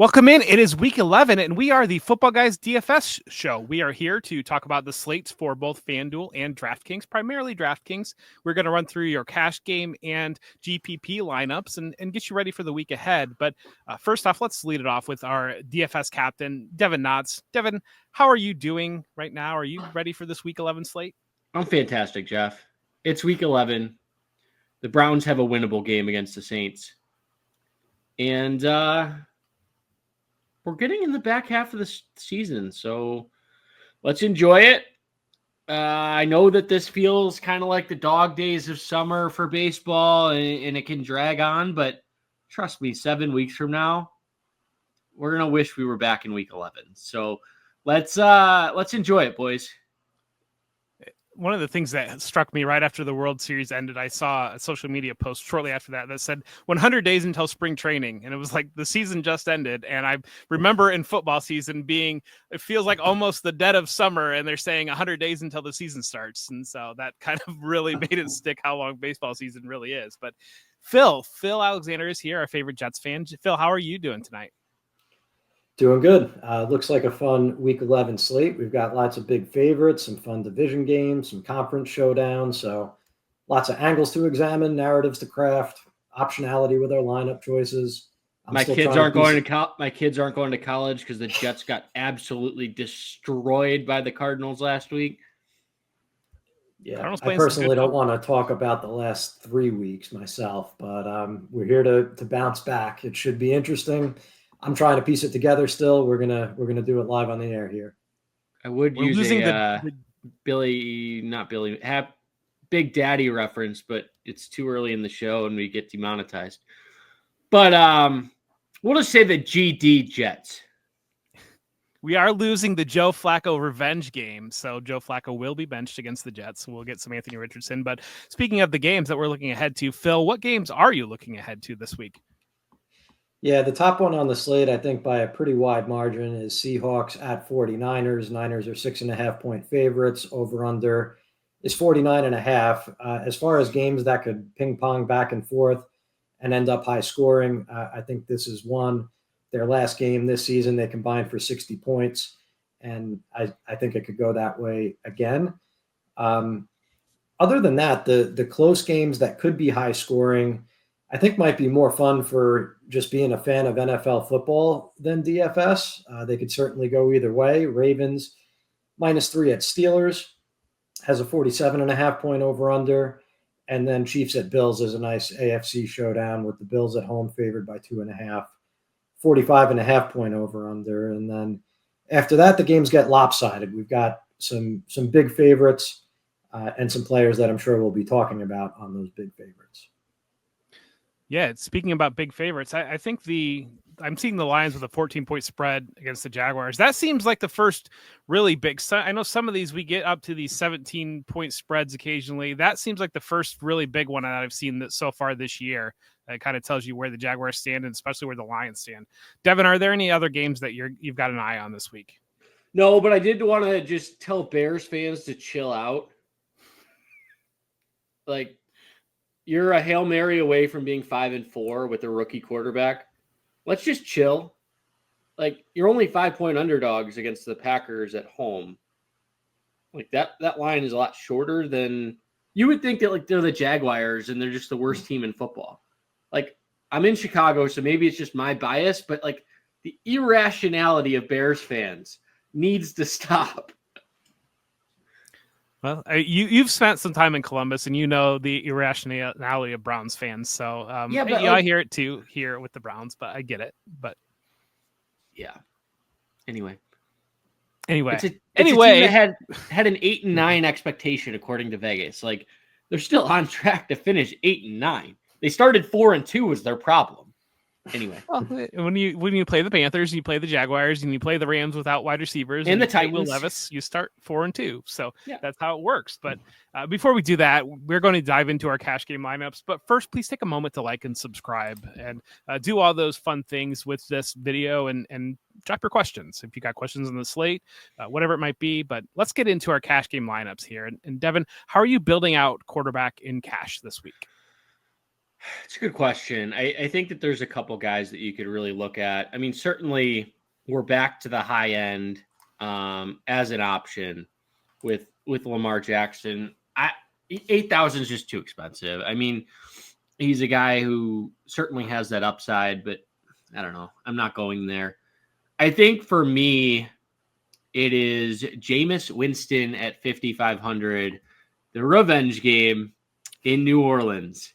Welcome in. It is week 11, and we are the Footballguys DFS Show. We are here to talk about the slates for both FanDuel and DraftKings, primarily DraftKings. We're going to run through your cash game and GPP lineups and get you ready for the week ahead. But first off, let's lead it off with our DFS captain, Devin Knotts. Devin, how are you doing right now? Are you ready for this week 11 slate? I'm fantastic, Jeff. It's week 11. The Browns have a winnable game against the Saints. And we're getting in the back half of the season, so let's enjoy it. I know that this feels kind of like the dog days of summer for baseball, and it can drag on, but trust me, 7 weeks from now, we're going to wish we were back in week 11. So let's enjoy it, boys. One of the things that struck me right after the World Series ended, I saw a social media post shortly after that said 100 days until spring training. And it was like the season just ended. And I remember in football season it feels like almost the dead of summer. And they're saying 100 days until the season starts. And so that kind of really made it stick how long baseball season really is. But Phil Alexander is here, our favorite Jets fan. Phil, how are you doing tonight? Doing good. Looks like a fun week 11 slate. We've got lots of big favorites, some fun division games, some conference showdowns. So lots of angles to examine, narratives to craft, optionality with our lineup choices. My kids aren't going to college because the Jets got absolutely destroyed by the Cardinals last week. Yeah, I personally don't want to talk about the last 3 weeks myself, but we're here to bounce back. It should be interesting. I'm trying to piece it together still. We're gonna do it live on the air here. I would use Big Daddy reference, but it's too early in the show and we get demonetized. But we'll just say the GD Jets. We are losing the Joe Flacco revenge game, so Joe Flacco will be benched against the Jets. We'll get some Anthony Richardson. But speaking of the games that we're looking ahead to, Phil, what games are you looking ahead to this week? Yeah, the top one on the slate, I think by a pretty wide margin, is Seahawks at 49ers. Niners are 6.5-point favorites. Over under is 49.5. As far as games that could ping pong back and forth and end up high scoring, I think this is one. Their last game this season, they combined for 60 points, and I think it could go that way again. Other than that, the close games that could be high scoring, I think might be more fun for just being a fan of NFL football than DFS. They could certainly go either way. Ravens -3 at Steelers has a 47.5-point over-under. And then Chiefs at Bills is a nice AFC showdown with the Bills at home favored by 2.5, 45.5-point over-under. And then after that, the games get lopsided. We've got some big favorites and some players that I'm sure we'll be talking about on those big favorites. Yeah, speaking about big favorites, I think I'm seeing the Lions with a 14-point spread against the Jaguars. That seems like the first really big. I know some of these we get up to these 17-point spreads occasionally. That seems like the first really big one that I've seen so far this year. It kind of tells you where the Jaguars stand and especially where the Lions stand. Devin, are there any other games that you've got an eye on this week? No, but I did want to just tell Bears fans to chill out. Like, you're a Hail Mary away from being 5-4 with a rookie quarterback. Let's just chill. Like, you're only 5-point underdogs against the Packers at home. Like, that line is a lot shorter than you would think that, like, they're the Jaguars and they're just the worst team in football. Like, I'm in Chicago, so maybe it's just my bias, but like the irrationality of Bears fans needs to stop. Well, you've spent some time in Columbus, and you know the irrationality of Browns fans. So I hear it too here with the Browns, but I get it. But yeah. Anyway, it's a team that had an 8-9 expectation according to Vegas. Like, they're still on track to finish 8-9. They started 4-2 was their problem. Anyway, well, when you play the Panthers, you play the Jaguars, and you play the Rams without wide receivers, and the Titans, Will Levis, you start 4-2. So That's how it works. But before we do that, we're going to dive into our cash game lineups. But first, please take a moment to like and subscribe, and do all those fun things with this video, and drop your questions if you got questions on the slate, whatever it might be. But let's get into our cash game lineups here. And Devin, how are you building out quarterback in cash this week? It's a good question. I think that there's a couple guys that you could really look at. I mean, certainly we're back to the high end as an option with Lamar Jackson. 8,000 is just too expensive. I mean, he's a guy who certainly has that upside, but I don't know. I'm not going there. I think for me, it is Jameis Winston at 5,500, the revenge game in New Orleans.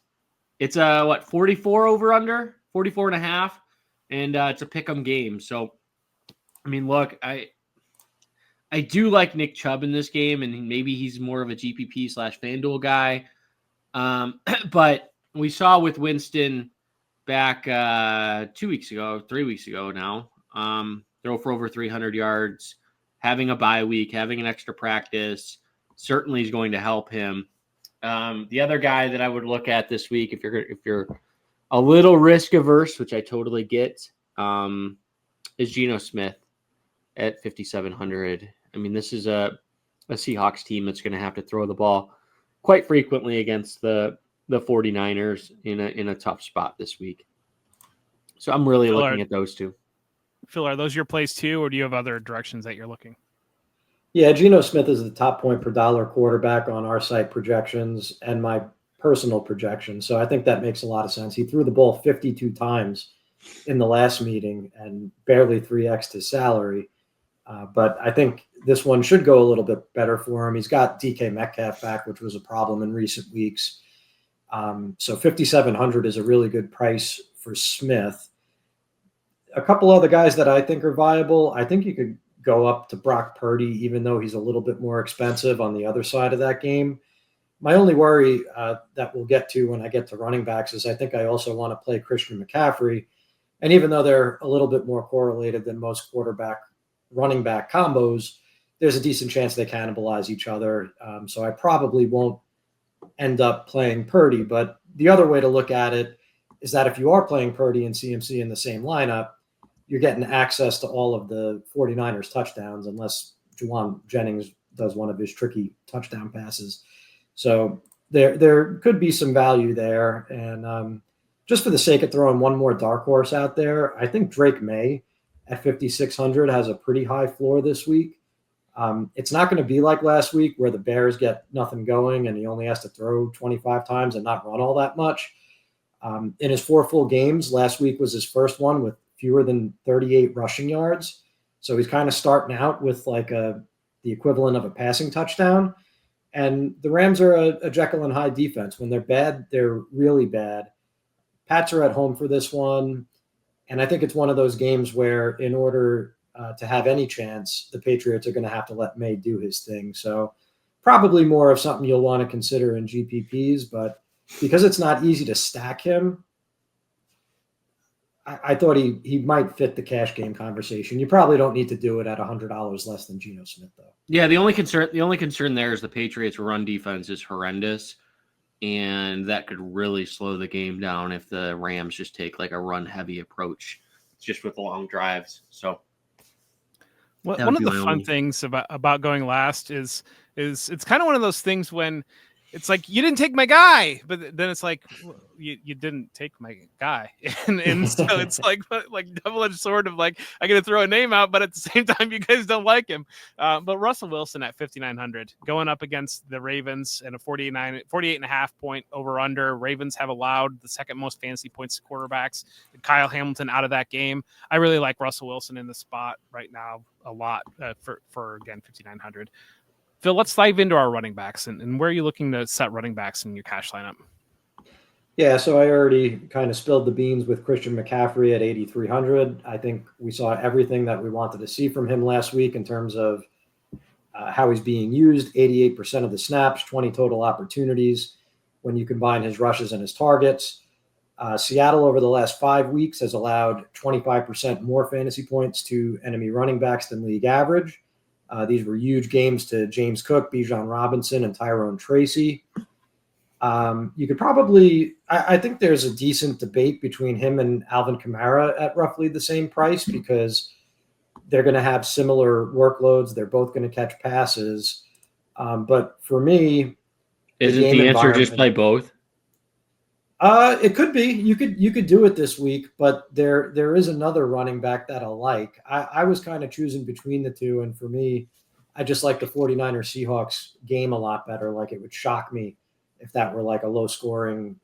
It's a 44 over under, 44 and a half, and it's a pick 'em game. So, I mean, look, I do like Nick Chubb in this game, and maybe he's more of a GPP / FanDuel guy. But we saw with Winston back 3 weeks ago now, throw for over 300 yards, having a bye week, having an extra practice, certainly is going to help him. The other guy that I would look at this week, if you're a little risk averse, which I totally get, is Geno Smith at 5,700. I mean, this is a Seahawks team that's going to have to throw the ball quite frequently against the 49ers in a tough spot this week. So I'm really looking at those two. Phil, are those your plays too, or do you have other directions that you're looking? Yeah, Geno Smith is the top point per dollar quarterback on our site projections and my personal projections. So I think that makes a lot of sense. He threw the ball 52 times in the last meeting and barely 3x his salary. But I think this one should go a little bit better for him. He's got DK Metcalf back, which was a problem in recent weeks. So 5,700 is a really good price for Smith. A couple other guys that I think are viable. I think you could go up to Brock Purdy, even though he's a little bit more expensive on the other side of that game. My only worry that we'll get to when I get to running backs is I think I also want to play Christian McCaffrey. And even though they're a little bit more correlated than most quarterback running back combos, there's a decent chance they cannibalize each other. So I probably won't end up playing Purdy. But the other way to look at it is that if you are playing Purdy and CMC in the same lineup, you're getting access to all of the 49ers touchdowns, unless Juwan Jennings does one of his tricky touchdown passes. So there could be some value there. And just for the sake of throwing one more dark horse out there, I think Drake May at 5,600 has a pretty high floor this week. It's not going to be like last week where the Bears get nothing going and he only has to throw 25 times and not run all that much. In his 4 full games, last week was his first one with fewer than 38 rushing yards. So he's kind of starting out with like the equivalent of a passing touchdown. And the Rams are a Jekyll and Hyde defense. When they're bad, they're really bad. Pats are at home for this one. And I think it's one of those games where in order to have any chance, the Patriots are going to have to let May do his thing. So probably more of something you'll want to consider in GPPs. But because it's not easy to stack him, I thought he might fit the cash game conversation. You probably don't need to do it at $100 less than Geno Smith, though. Yeah, the only concern there is the Patriots' run defense is horrendous, and that could really slow the game down if the Rams just take like a run-heavy approach, just with long drives. So, one of the fun things about going last is it's kind of one of those things when it's like, you didn't take my guy, but then it's like, well, you didn't take my guy. And so it's like double-edged sword of like, I got to throw a name out, but at the same time, you guys don't like him. But Russell Wilson at 5,900 going up against the Ravens and a 48.5 point over under. Ravens have allowed the second most fantasy points to quarterbacks. Kyle Hamilton out of that game. I really like Russell Wilson in the spot right now a lot for again, 5,900. Phil, let's dive into our running backs and where are you looking to set running backs in your cash lineup? Yeah, so I already kind of spilled the beans with Christian McCaffrey at 8,300. I think we saw everything that we wanted to see from him last week in terms of how he's being used. 88% of the snaps, 20 total opportunities when you combine his rushes and his targets. Seattle over the last 5 weeks has allowed 25% more fantasy points to enemy running backs than league average. These were huge games to James Cook, Bijan Robinson, and Tyrone Tracy. You could probably, I think there's a decent debate between him and Alvin Kamara at roughly the same price because they're going to have similar workloads. They're both going to catch passes. But for me, isn't the answer just play both? It could be. You could do it this week, but there is another running back that I like. I was kind of choosing between the two, and for me, I just like the 49ers Seahawks game a lot better. Like it would shock me if that were like a low scoring,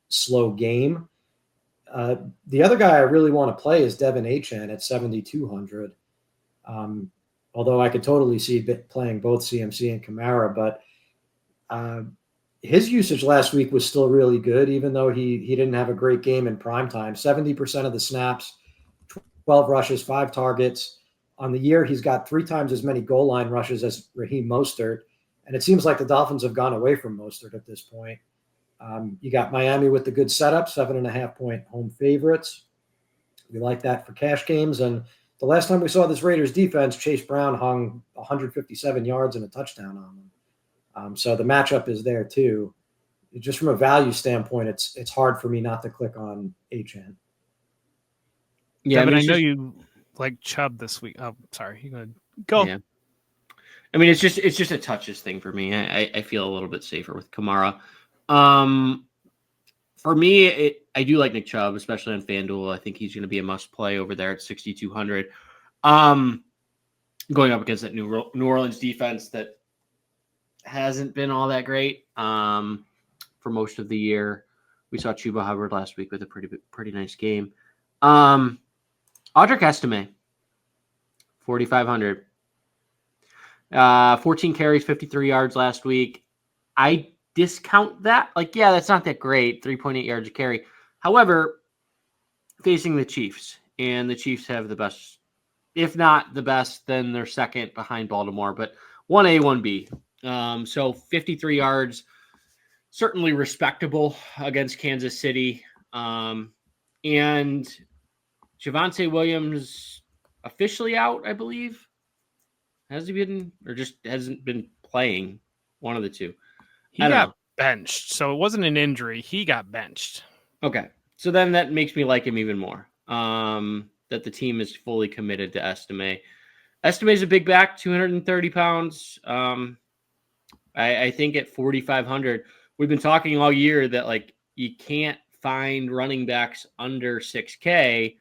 slow game. The other guy I really want to play is Devin Achan at 7,200. Although I could totally see playing both CMC and Kamara, but his usage last week was still really good, even though he didn't have a great game in prime time. 70% of the snaps, 12 rushes, 5 targets. On the year, he's got 3 times as many goal line rushes as Raheem Mostert. And it seems like the Dolphins have gone away from Mostert at this point. You got Miami with the good setup, 7.5-point home favorites. We like that for cash games. And the last time we saw this Raiders defense, Chase Brown hung 157 yards and a touchdown on them. So the matchup is there too. Just from a value standpoint, it's hard for me not to click on Achan. Yeah, Devin, I know you like Chubb this week. Oh, sorry, you're gonna go. Yeah. I mean, it's just a touches thing for me. I feel a little bit safer with Kamara. For me, I do like Nick Chubb, especially on FanDuel. I think he's going to be a must play over there at 6,200. Going up against that New Orleans defense that hasn't been all that great for most of the year. We saw Chuba Hubbard last week with a pretty nice game. Audric Estime, 4,500. 14 carries, 53 yards last week. I discount that. Like, yeah, that's not that great. 3.8 yards a carry. However, facing the Chiefs, and the Chiefs have the best, if not the best, then they're second behind Baltimore, but 1A, 1B. So 53 yards, certainly respectable against Kansas City. And Javonte Williams officially out, I believe. Has he been, or just hasn't been playing? One of the two. He got benched, so it wasn't an injury. He got benched. Okay. So then that makes me like him even more. That the team is fully committed to Estime. Estime is a big back, 230 pounds. I think at 4,500, we've been talking all year that like you can't find running backs under 6K.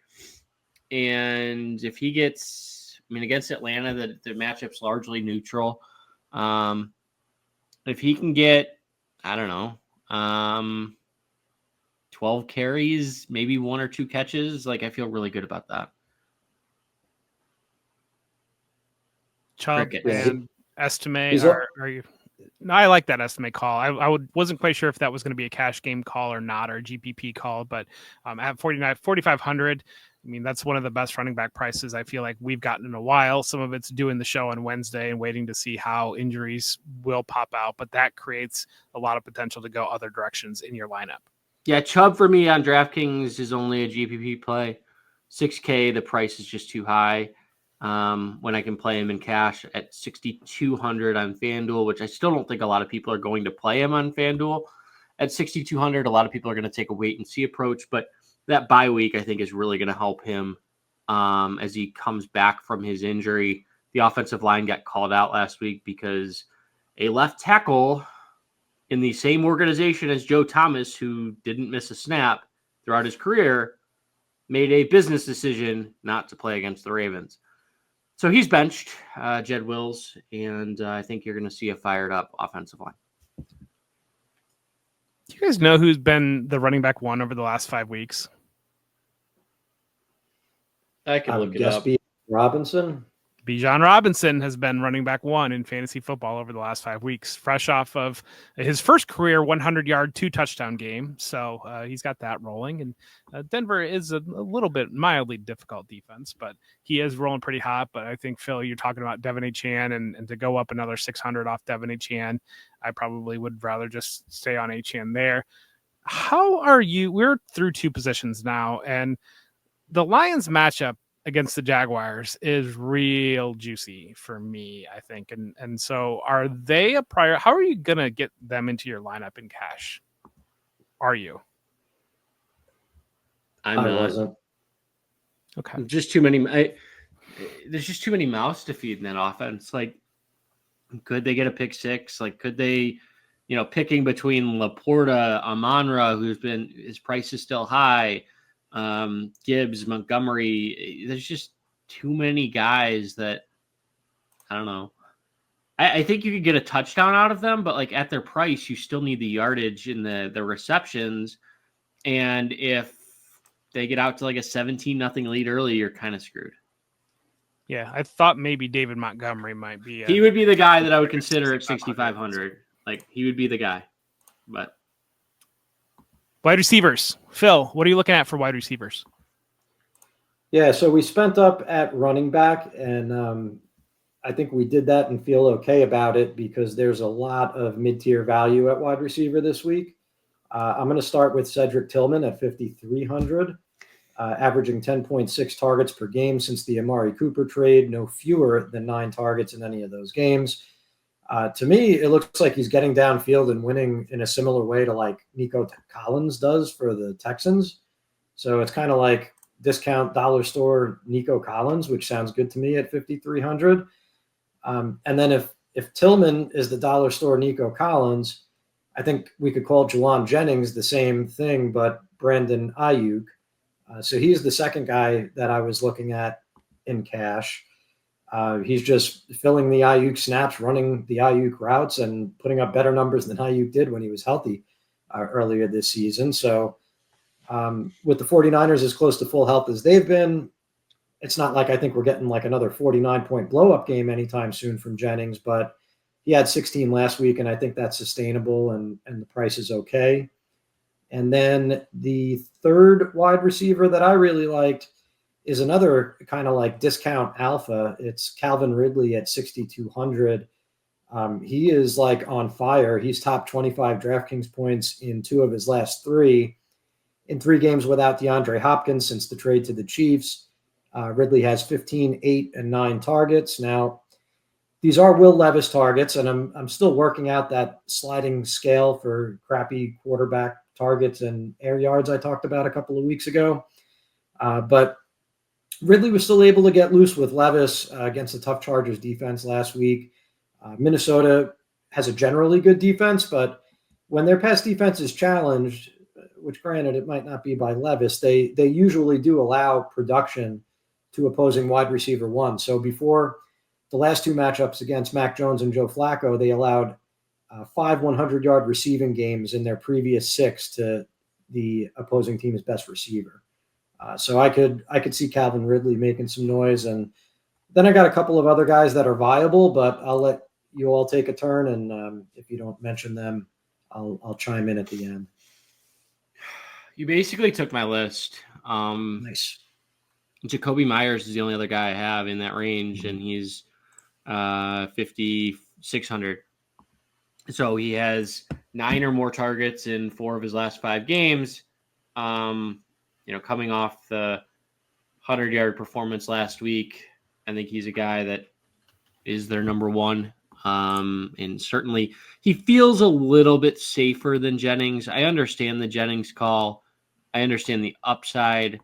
And if he gets, I mean, against Atlanta, the matchup's largely neutral. If he can get, I don't know, 12 carries, maybe 1 or 2 catches, like I feel really good about that. Chubb and Estime are you? No, I like that Estime call. I wasn't quite sure if that was going to be a cash game call or not, or a GPP call, but at 4,500, I mean, that's one of the best running back prices I feel like we've gotten in a while. Some of it's doing the show on Wednesday and waiting to see how injuries will pop out, but that creates a lot of potential to go other directions in your lineup. Yeah, Chubb for me on DraftKings is only a GPP play. 6K, the price is just too high. When I can play him in cash at 6,200 on FanDuel, which I still don't think a lot of people are going to play him on FanDuel. At 6,200, a lot of people are going to take a wait and see approach, but that bye week I think is really going to help him as he comes back from his injury. The offensive line got called out last week because a left tackle in the same organization as Joe Thomas, who didn't miss a snap throughout his career, made a business decision not to play against the Ravens. So he's benched, Jed Wills, and I think you're going to see a fired up offensive line. Do you guys know who's been the running back one over the last 5 weeks? I can look it up. Robinson. Bijan Robinson has been running back one in fantasy football over the last 5 weeks, fresh off of his first career 100-yard, 2-touchdown game. So he's got that rolling. And Denver is a little bit mildly difficult defense, but he is rolling pretty hot. But I think, Phil, you're talking about Devin Achan, and to go up another 600 off Devin Achan, I probably would rather just stay on Achan there. How are you? We're through 2 positions now, and the Lions matchup against the Jaguars is real juicy for me, I think. And so are they a prior? How are you going to get them into your lineup in cash? Are you? I wasn't. Okay. Just too many. There's just too many mouths to feed in that offense. Like, could they get a pick six? Like, could they, picking between Laporta, Amonra, his price is still high, Gibbs, Montgomery. There's just too many guys that I don't know. I think you could get a touchdown out of them, but like at their price, you still need the yardage in the receptions. And if they get out to like a 17-0 lead early, you're kind of screwed. Yeah, I thought maybe David Montgomery might be. He would be the guy that I would consider at 6,500. Like he would be the guy. But wide receivers, Phil, what are you looking at for wide receivers? Yeah, so we spent up at running back, and I think we did that and feel okay about it because there's a lot of mid-tier value at wide receiver this week. I'm going to start with Cedric Tillman at 5,300, averaging 10.6 targets per game since the Amari Cooper trade, no fewer than 9 targets in any of those games. To me, it looks like he's getting downfield and winning in a similar way to like Nico Collins does for the Texans. So it's kind of like discount dollar store Nico Collins, which sounds good to me at 5,300. And then if Tillman is the dollar store Nico Collins, I think we could call Juwan Jennings the same thing, but Brandon Ayuk. So he's the second guy that I was looking at in cash. He's just filling the Ayuk snaps, running the Ayuk routes, and putting up better numbers than Ayuk did when he was healthy earlier this season. So with the 49ers as close to full health as they've been, it's not like I think we're getting like another 49-point blow-up game anytime soon from Jennings, but he had 16 last week, and I think that's sustainable, and the price is okay. And then the third wide receiver that I really liked is another kind of like discount alpha. It's Calvin Ridley at 6,200. He is like on fire. He's top 25 DraftKings points in 2 of his last 3. In 3 games without DeAndre Hopkins since the trade to the Chiefs, Ridley has 15, 8, and 9 targets. Now, these are Will Levis targets, and I'm still working out that sliding scale for crappy quarterback targets and air yards I talked about a couple of weeks ago. But Ridley was still able to get loose with Levis against the tough Chargers defense last week. Minnesota has a generally good defense, but when their pass defense is challenged, which granted it might not be by Levis, they usually do allow production to opposing wide receiver one. So before the last 2 matchups against Mac Jones and Joe Flacco, they allowed 5 100-yard receiving games in their previous 6 to the opposing team's best receiver. So I could see Calvin Ridley making some noise. And then I got a couple of other guys that are viable, but I'll let you all take a turn. And if you don't mention them, I'll chime in at the end. You basically took my list. Nice. Jacoby Myers is the only other guy I have in that range, and he's 5,600. So he has 9 or more targets in 4 of his last 5 games. Coming off the 100-yard performance last week, I think he's a guy that is their number one. And certainly he feels a little bit safer than Jennings. I understand the Jennings call. I understand the upside.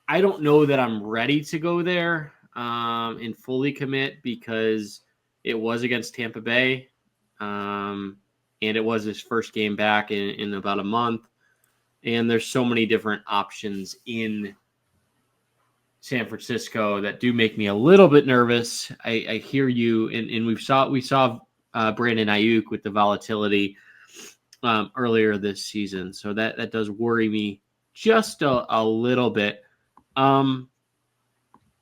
I don't know that I'm ready to go there and fully commit because it was against Tampa Bay. And it was his first game back in about a month. And there's so many different options in San Francisco that do make me a little bit nervous. I hear you, and we saw Brandon Ayuk with the volatility earlier this season, so that does worry me just a little bit. I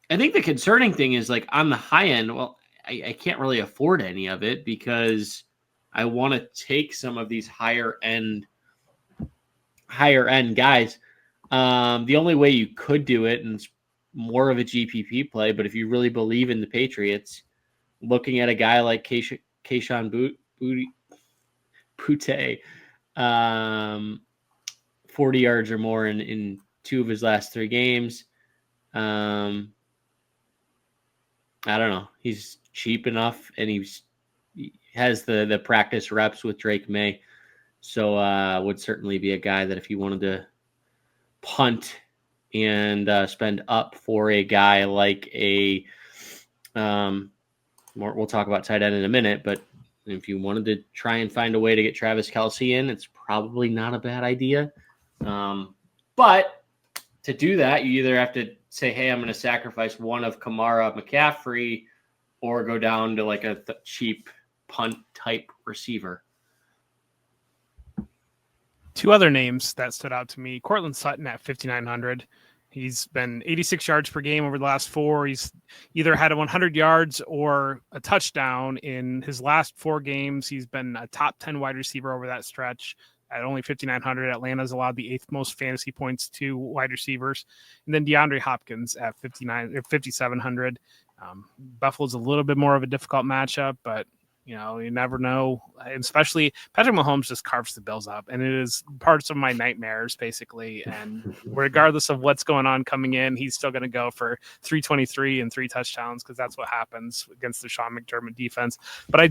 think the concerning thing is like on the high end. Well, I can't really afford any of it because I want to take some of these higher end guys. The only way you could do it, and it's more of a GPP play, but if you really believe in the Patriots, looking at a guy like Kayshon Boutte, 40 yards or more in 2 of his last 3 games. I don't know. He's cheap enough, and he has the practice reps with Drake May. So would certainly be a guy that if you wanted to punt and spend up for a guy like we'll talk about tight end in a minute, but And if you wanted to try and find a way to get Travis Kelce in, it's probably not a bad idea. But to do that, you either have to say, hey, I'm going to sacrifice one of Kamara, McCaffrey, or go down to like a cheap punt type receiver. Two other names that stood out to me. Cortland Sutton at 5,900. He's been 86 yards per game over the last 4. He's either had 100 yards or a touchdown in his last 4 games. He's been a top 10 wide receiver over that stretch. At only 5,900, Atlanta's allowed the 8th most fantasy points to wide receivers. And then DeAndre Hopkins at 5,700. Buffalo's a little bit more of a difficult matchup, but you never know. And especially Patrick Mahomes just carves the Bills up, and it is parts of my nightmares basically. And regardless of what's going on coming in, he's still going to go for 323 and 3 touchdowns because that's what happens against the Sean McDermott defense. But I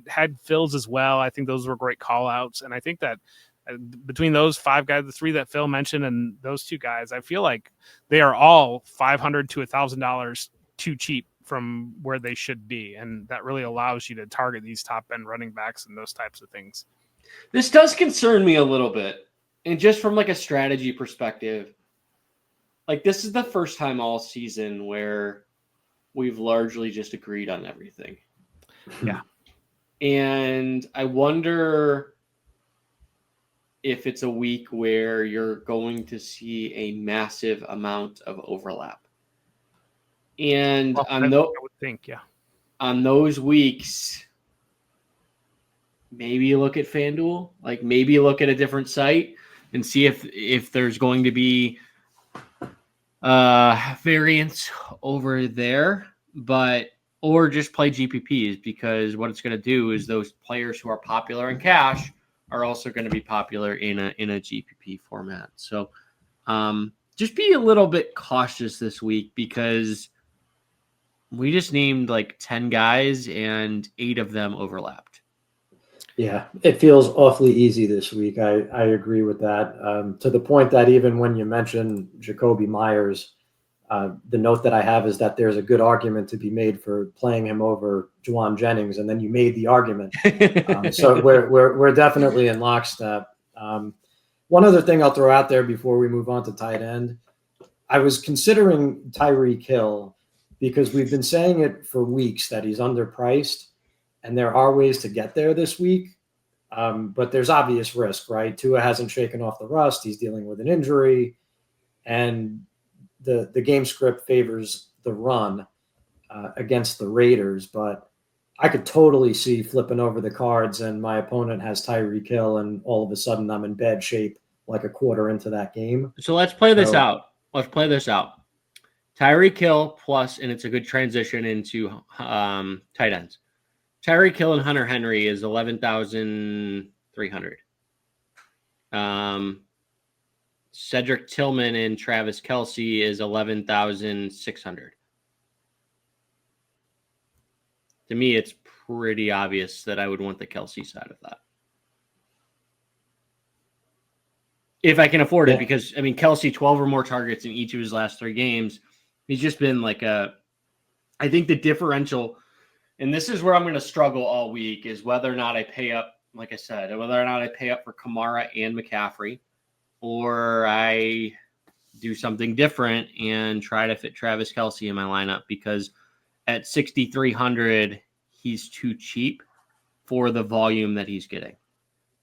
had Phil's as well. I think those were great call outs, and I think that between those 5 guys, the 3 that Phil mentioned, and those 2 guys, I feel like they are all $500 to $1,000 too cheap from where they should be, and that really allows you to target these top end running backs and those types of things. This does concern me a little bit, and just from like a strategy perspective, like this is the first time all season where we've largely just agreed on everything. Yeah. And I wonder if it's a week where you're going to see a massive amount of overlap. And I would think, on those weeks, maybe look at FanDuel, like maybe look at a different site and see if there's going to be variance over there, or just play GPPs, because what it's going to do is those players who are popular in cash are also going to be popular in a GPP format. So just be a little bit cautious this week, because we just named like 10 guys and 8 of them overlapped. Yeah, it feels awfully easy this week. I agree with that. To the point that even when you mention Jacoby Myers, the note that I have is that there's a good argument to be made for playing him over Juwan Jennings, and then you made the argument. So we're definitely in lockstep. One other thing I'll throw out there before we move on to tight end, I was considering Tyreek Hill, because we've been saying it for weeks that he's underpriced, and there are ways to get there this week. But there's obvious risk, right? Tua hasn't shaken off the rust. He's dealing with an injury, and the game script favors the run against the Raiders. But I could totally see flipping over the cards and my opponent has Tyreek Hill, and all of a sudden I'm in bad shape like a quarter into that game. So let's play this out. Tyreek Hill plus, and it's a good transition into tight ends. Tyreek Hill and Hunter Henry is 11,300. Cedric Tillman and Travis Kelce is 11,600. To me, it's pretty obvious that I would want the Kelce side of that, if I can afford it, because I mean, Kelce 12 or more targets in each of his last 3 games. He's just been like I think the differential, and this is where I'm going to struggle all week, is whether or not I pay up, like I said, whether or not I pay up for Kamara and McCaffrey, or I do something different and try to fit Travis Kelce in my lineup, because at 6,300, he's too cheap for the volume that he's getting.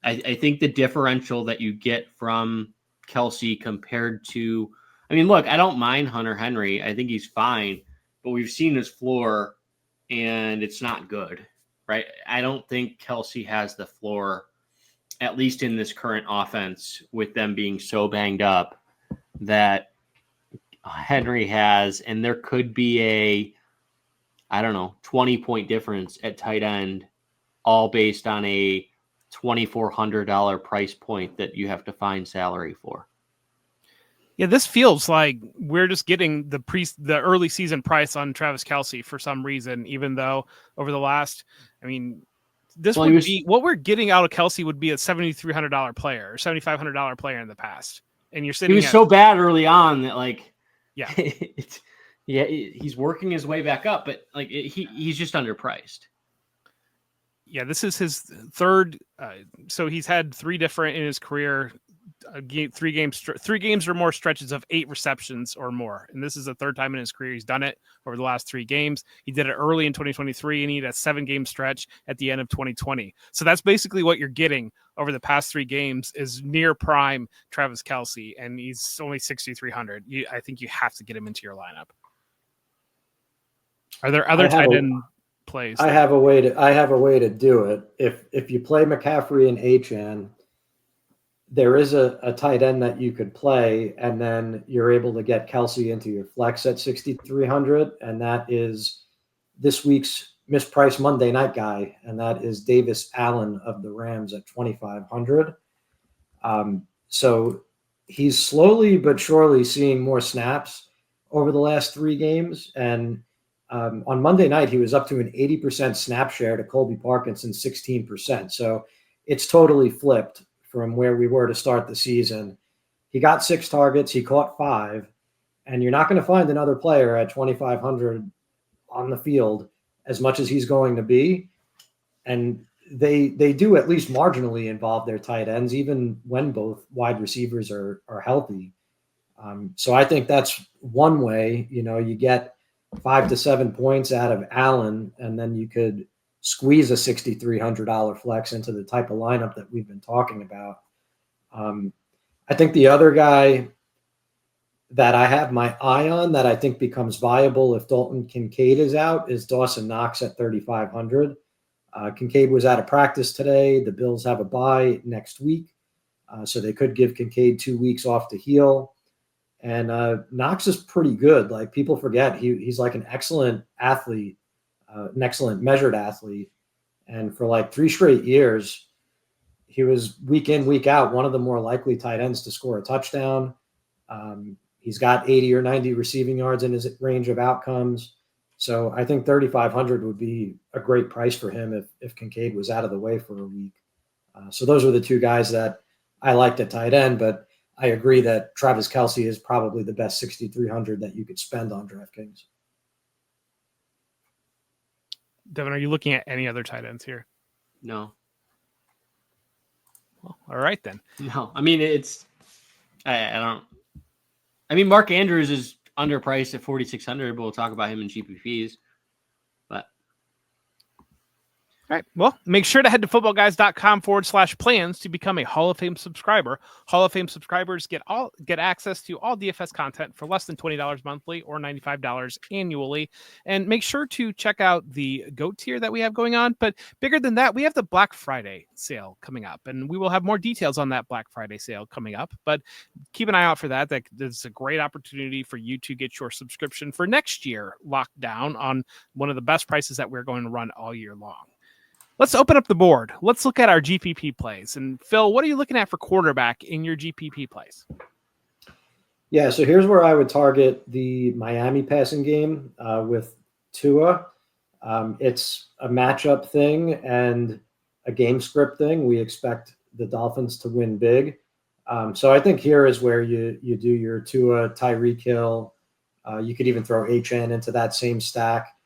I think the differential that you get from Kelce compared to, I mean, look, I don't mind Hunter Henry. I think he's fine, but we've seen his floor and it's not good, right? I don't think Kelce has the floor, at least in this current offense, with them being so banged up, that Henry has. And there could be 20-point difference at tight end, all based on a $2,400 price point that you have to find salary for. Yeah, this feels like we're just getting the early season price on Travis Kelce for some reason, even though over the last, what we're getting out of Kelce would be a $7,300 player or $7,500 player in the past. And you're sitting. He was so bad early on that he's working his way back up, but he's just underpriced. Yeah, this is his third. So he's had three different in his career. Three games or more stretches of 8 receptions or more, and this is the third time in his career he's done it over the last 3 games. He did it early in 2023, and he had a 7-game stretch at the end of 2020. So that's basically what you're getting over the past 3 games is near prime Travis Kelce, and he's only 6,300. I think you have to get him into your lineup. Are there other tight end plays? I have a way to do it. If you play McCaffrey and Achane, there is a tight end that you could play, and then you're able to get Kelce into your flex at 6,300, and that is this week's mispriced Monday night guy, and that is Davis Allen of the Rams at 2,500. So he's slowly but surely seeing more snaps over the last 3 games, and on Monday night he was up to an 80% snap share to Colby Parkinson's 16%. So it's totally flipped from where we were to start the season. He got 6 targets, he caught 5, and you're not going to find another player at 2,500 on the field as much as he's going to be. And they do at least marginally involve their tight ends, even when both wide receivers are healthy. So I think that's one way, you get 5 to 7 points out of Allen, and then you could squeeze a $6,300 flex into the type of lineup that we've been talking about. I think the other guy that I have my eye on that I think becomes viable if Dalton Kincaid is out is Dawson Knox at 3,500. Kincaid was out of practice today. The Bills have a bye next week, so they could give Kincaid 2 weeks off to heal. And Knox is pretty good. Like, people forget he's like an excellent athlete, an excellent measured athlete. And for like 3 straight years, he was week in, week out, one of the more likely tight ends to score a touchdown. He's got 80 or 90 receiving yards in his range of outcomes. So I think 3,500 would be a great price for him if Kincaid was out of the way for a week. So those are the 2 guys that I liked at tight end, but I agree that Travis Kelce is probably the best 6,300 that you could spend on DraftKings. Devin, are you looking at any other tight ends here? No. Well, all right then. No, I mean, I don't. I mean, Mark Andrews is underpriced at 4,600, but we'll talk about him in GPPs. But all right. Well, make sure to head to footballguys.com/plans to become a Hall of Fame subscriber. Hall of Fame subscribers get access to all DFS content for less than $20 monthly or $95 annually. And make sure to check out the GOAT tier that we have going on. But bigger than that, we have the Black Friday sale coming up, and we will have more details on that Black Friday sale coming up. But keep an eye out for that. That's a great opportunity for you to get your subscription for next year locked down on one of the best prices that we're going to run all year long. Let's open up the board. Let's look at our GPP plays. And Phil, what are you looking at for quarterback in your GPP plays? Yeah, so here's where I would target the Miami passing game with Tua. It's a matchup thing and a game script thing. We expect the Dolphins to win big. So I think here is where you do your Tua, Tyreek Hill. You could even throw Achane into that same stack.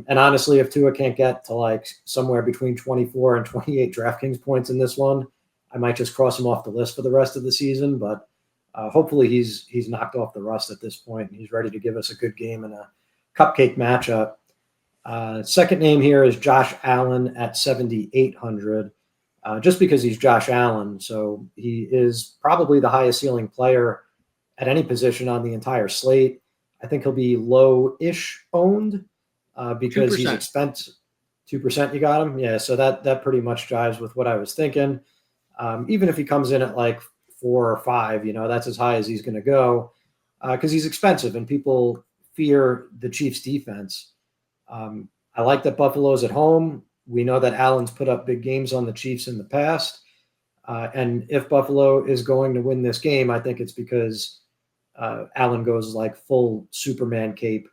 And honestly, if Tua can't get to like somewhere between 24 and 28 DraftKings points in this one, I might just cross him off the list for the rest of the season. But hopefully he's knocked off the rust at this point, and he's ready to give us a good game in a cupcake matchup. Second name here is Josh Allen at 7,800, just because he's Josh Allen. So he is probably the highest ceiling player at any position on the entire slate. I think he'll be low-ish owned. Because 2%. He's expensive. 2%, you got him? Yeah, so that pretty much jives with what I was thinking. Even if he comes in at like 4 or 5, that's as high as he's going to go because he's expensive and people fear the Chiefs' defense. I like that Buffalo's at home. We know that Allen's put up big games on the Chiefs in the past. And if Buffalo is going to win this game, I think it's because Allen goes like full Superman cape.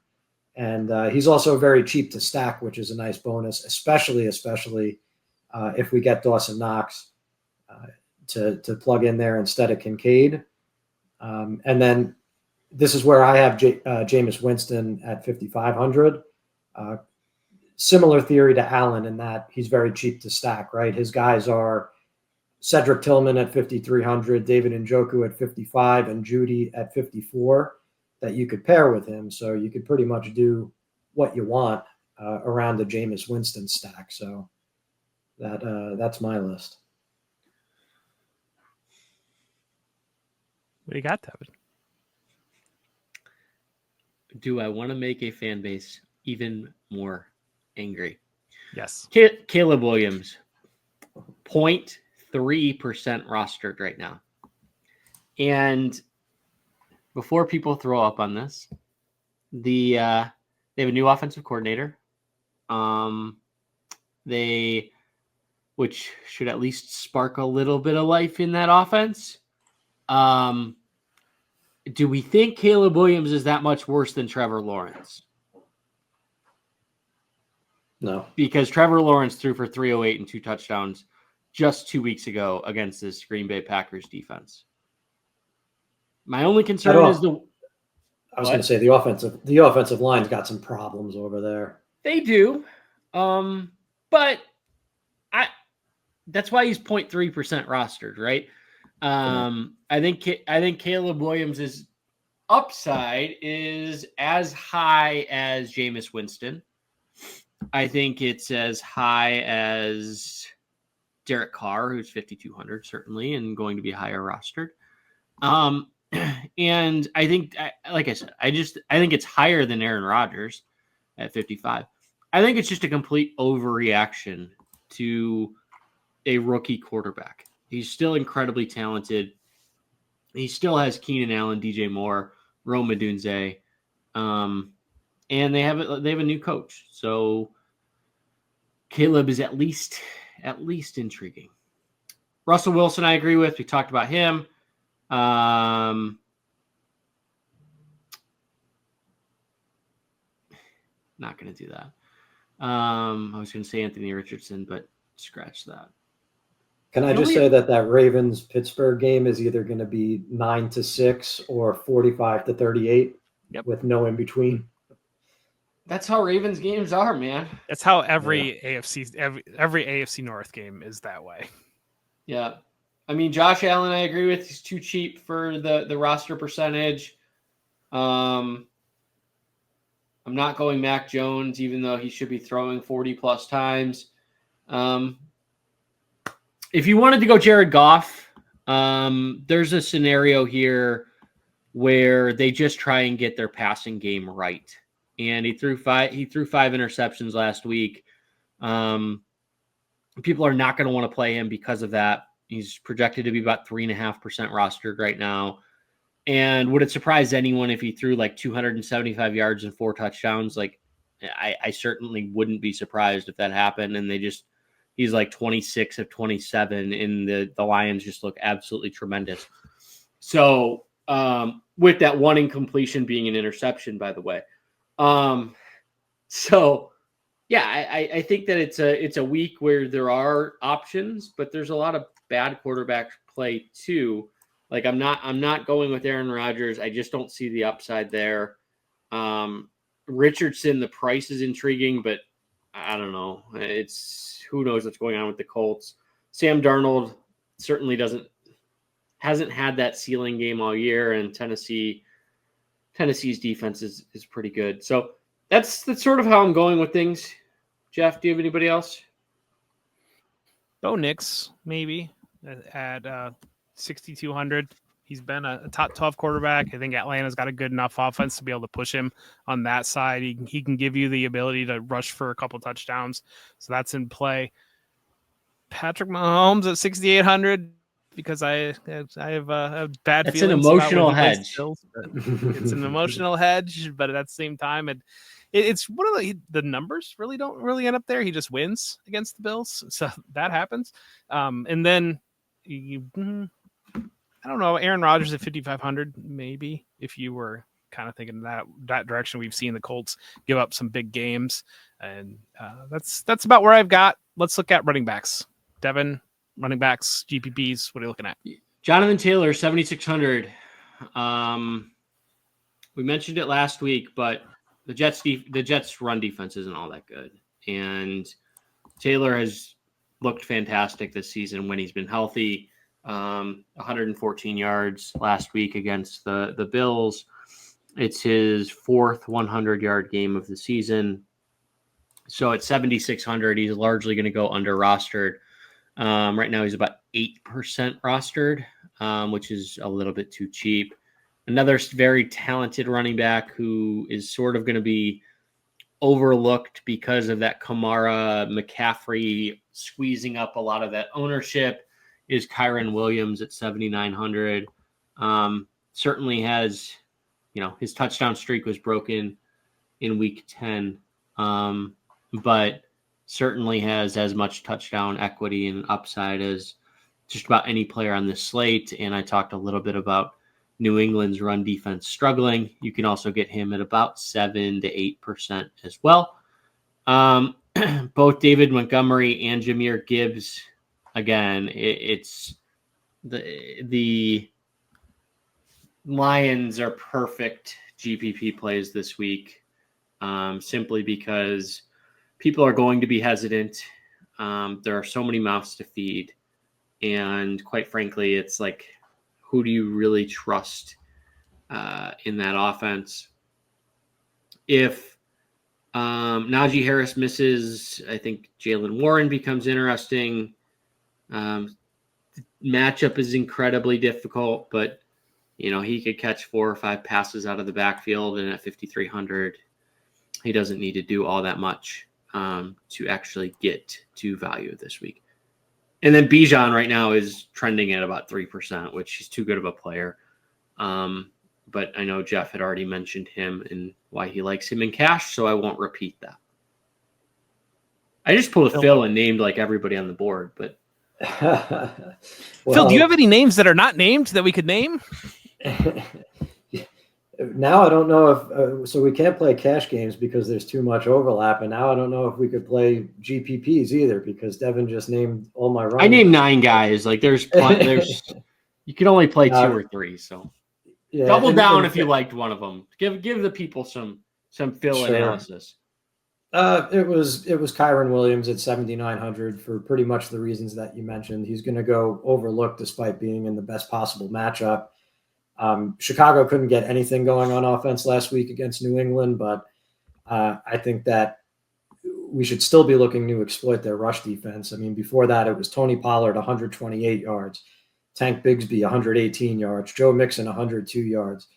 And he's also very cheap to stack, which is a nice bonus, especially if we get Dawson Knox to plug in there instead of Kincaid. And then this is where I have Jameis Winston at 5,500. similar theory to Allen in that he's very cheap to stack, right? His guys are Cedric Tillman at 5,300, David Njoku at 55, and Judy at 54 that you could pair with him. So you could pretty much do what you want around the Jameis Winston stack. So that's my list. What do you got, Devin? Do I want to make a fan base even more angry? Yes. Caleb Williams, 0.3% rostered right now. And before people throw up on this, they have a new offensive coordinator. Which should at least spark a little bit of life in that offense. Do we think Caleb Williams is that much worse than Trevor Lawrence? No. Because Trevor Lawrence threw for 308 and 2 touchdowns just 2 weeks ago against this Green Bay Packers defense. My only concern is I was going to say the offensive line's got some problems over there. They do. But that's why he's 0.3% rostered, right? I think Caleb Williams' upside is as high as Jameis Winston. I think it's as high as Derek Carr, who's 5,200 certainly, and going to be higher rostered. And I think, like I said, I think it's higher than Aaron Rodgers at 55. I think it's just a complete overreaction to a rookie quarterback. He's still incredibly talented. He still has Keenan Allen, DJ Moore, Rome Odunze, and they have a new coach. So Caleb is at least intriguing. Russell Wilson, I agree with. We talked about him. Not going to do that. I was going to say Anthony Richardson, but scratch that. Can I just say that Ravens-Pittsburgh game is either going to be 9-6 or 45-38 with no in between? That's how Ravens games are, man. That's how every AFC North game is that way. Yeah. I mean, Josh Allen, I agree with. He's too cheap for the roster percentage. I'm not going Mac Jones, even though he should be throwing 40-plus times. If you wanted to go Jared Goff, there's a scenario here where they just try and get their passing game right. And he threw five interceptions last week. People are not going to want to play him because of that. He's projected to be about 3.5% rostered right now. And would it surprise anyone if he threw like 275 yards and 4 touchdowns? Like, I certainly wouldn't be surprised if that happened. And he's like 26 of 27, and the Lions just look absolutely tremendous. So with that one incompletion being an interception, by the way. So yeah, I think that it's a week where there are options, but there's a lot of bad quarterback play too. Like I'm not going with Aaron Rodgers. I just don't see the upside there. Richardson, the price is intriguing, but I don't know. Who knows what's going on with the Colts. Sam Darnold certainly hasn't had that ceiling game all year, and Tennessee's defense is pretty good. So that's sort of how I'm going with things. Jeff, do you have anybody else? Bo Nix, maybe at 6,200. He's been a top 12 quarterback. I think Atlanta's got a good enough offense to be able to push him on that side. He can give you the ability to rush for a couple touchdowns. So that's in play. Patrick Mahomes at 6,800 because I have a bad That's feelings. An emotional hedge. It's an emotional hedge, but at the same time, it's one of the numbers really don't really end up there. He just wins against the Bills. So that happens. And then I don't know, Aaron Rodgers at 5,500, maybe, if you were kind of thinking that direction. We've seen the Colts give up some big games, and that's about where I've got. Let's look at running backs. Devin, running backs, GPPs, what are you looking at? Jonathan Taylor, 7,600. We mentioned it last week, but the Jets' run defense isn't all that good. And Taylor has looked fantastic this season when he's been healthy. 114 yards last week against the Bills. It's his fourth 100-yard game of the season. So at 7,600, he's largely going to go under rostered. Right now, he's about 8% rostered, which is a little bit too cheap. Another very talented running back who is sort of going to be overlooked because of that Kamara McCaffrey squeezing up a lot of that ownership is Kyron Williams at 7,900. Certainly has, his touchdown streak was broken in week 10, but certainly has as much touchdown equity and upside as just about any player on this slate. And I talked a little bit about New England's run defense struggling. You can also get him at about 7 to 8% as well. Both David Montgomery and Jahmyr Gibbs, again, it's the Lions are perfect GPP plays this week, simply because people are going to be hesitant. There are so many mouths to feed. And quite frankly, it's like, who do you really trust in that offense? If Najee Harris misses, I think Jalen Warren becomes interesting. The matchup is incredibly difficult, but he could catch 4 or 5 passes out of the backfield, and at 5,300, he doesn't need to do all that much to actually get to value this week. And then Bijan right now is trending at about 3%, which is too good of a player. But I know Jeff had already mentioned him and why he likes him in cash, so I won't repeat that. I just pulled a Phil and named like everybody on the board, but Phil, do you have any names that are not named that we could name? Now I don't know if so we can't play cash games because there's too much overlap, and now I don't know if we could play GPPs either because Devin just named all my runs. I named 9 guys. Like there's you can only play 2 or 3, so yeah, double down if you liked one of them. Give the people some Phil analysis. It was Kyron Williams at 7,900 for pretty much the reasons that you mentioned. He's going to go overlooked despite being in the best possible matchup. Chicago couldn't get anything going on offense last week against New England, but I think that we should still be looking to exploit their rush defense. I mean, before that, it was Tony Pollard, 128 yards, Tank Bigsby, 118 yards, Joe Mixon, 102 yards.